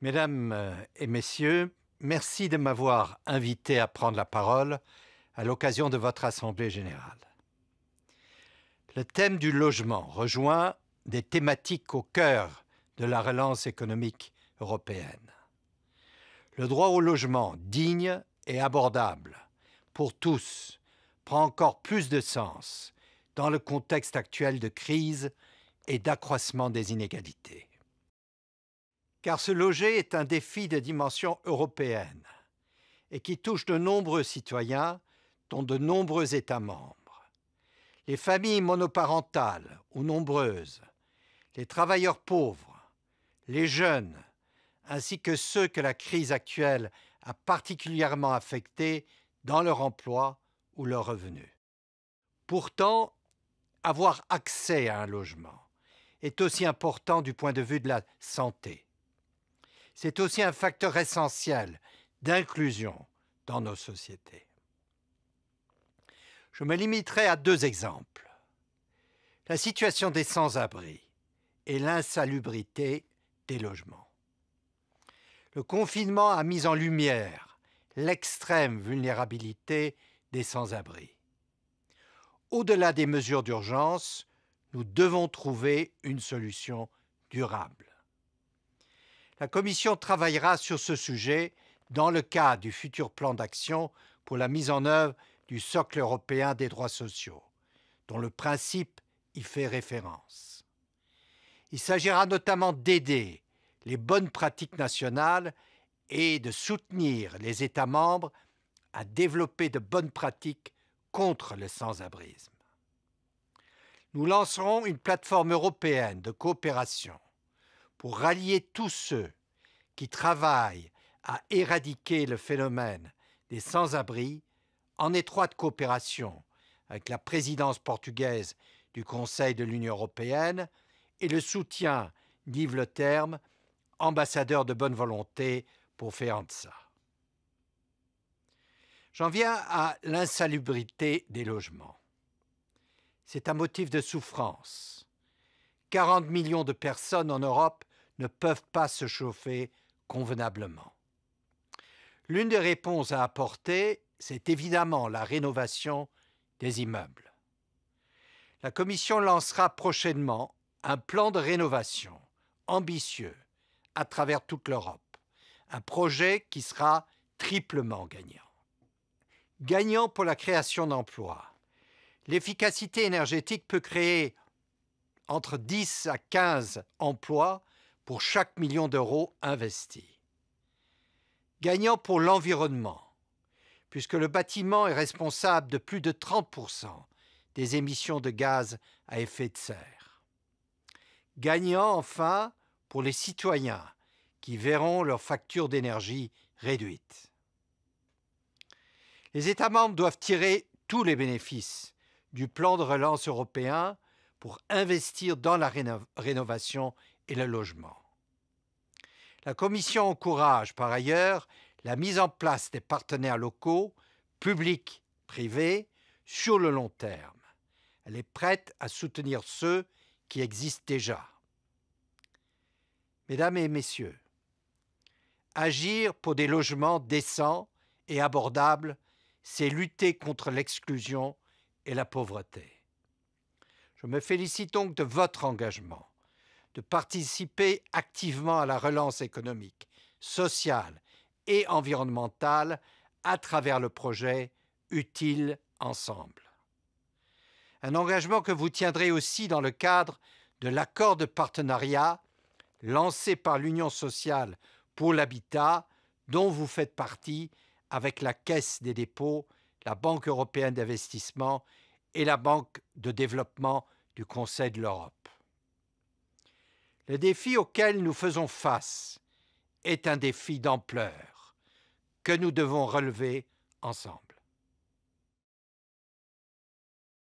Mesdames et messieurs, merci de m'avoir invité à prendre la parole à l'occasion de votre Assemblée générale. Le thème du logement rejoint des thématiques au cœur de la relance économique européenne. Le droit au logement digne et abordable pour tous prend encore plus de sens dans le contexte actuel de crise et d'accroissement des inégalités. Car se loger est un défi de dimension européenne et qui touche de nombreux citoyens, dont de nombreux États membres. Les familles monoparentales ou nombreuses, les travailleurs pauvres, les jeunes, ainsi que ceux que la crise actuelle a particulièrement affectés dans leur emploi ou leurs revenus. Pourtant, avoir accès à un logement est aussi important du point de vue de la santé. C'est aussi un facteur essentiel d'inclusion dans nos sociétés. Je me limiterai à deux exemples. La situation des sans-abri et l'insalubrité des logements. Le confinement a mis en lumière l'extrême vulnérabilité des sans-abri. Au-delà des mesures d'urgence, nous devons trouver une solution durable. La Commission travaillera sur ce sujet dans le cadre du futur plan d'action pour la mise en œuvre du socle européen des droits sociaux, dont le principe y fait référence. Il s'agira notamment d'aider les bonnes pratiques nationales et de soutenir les États membres à développer de bonnes pratiques contre le sans-abrisme. Nous lancerons une plateforme européenne de coopération pour rallier tous ceux qui travaillent à éradiquer le phénomène des sans-abri en étroite coopération avec la présidence portugaise du Conseil de l'Union européenne et le soutien d'Yves Le Terme, ambassadeur de bonne volonté pour FEANTSA. J'en viens à l'insalubrité des logements. C'est un motif de souffrance. 40 millions de personnes en Europe ne peuvent pas se chauffer convenablement. L'une des réponses à apporter, c'est évidemment la rénovation des immeubles. La Commission lancera prochainement un plan de rénovation ambitieux à travers toute l'Europe, un projet qui sera triplement gagnant. Gagnant pour la création d'emplois. L'efficacité énergétique peut créer entre 10 à 15 emplois pour chaque million d'euros investis. Gagnant pour l'environnement, puisque le bâtiment est responsable de plus de 30% des émissions de gaz à effet de serre. Gagnant enfin pour les citoyens qui verront leur facture d'énergie réduite. Les États membres doivent tirer tous les bénéfices du plan de relance européen pour investir dans la rénovation et le logement. La Commission encourage par ailleurs la mise en place des partenaires locaux, publics, privés, sur le long terme. Elle est prête à soutenir ceux qui existent déjà. Mesdames et messieurs, agir pour des logements décents et abordables, c'est lutter contre l'exclusion et la pauvreté. Je me félicite donc de votre engagement, de participer activement à la relance économique, sociale et environnementale à travers le projet Utile ensemble. Un engagement que vous tiendrez aussi dans le cadre de l'accord de partenariat lancé par l'Union sociale pour l'habitat, dont vous faites partie avec la Caisse des dépôts, la Banque européenne d'investissement et la Banque de développement du Conseil de l'Europe. Le défi auquel nous faisons face est un défi d'ampleur que nous devons relever ensemble.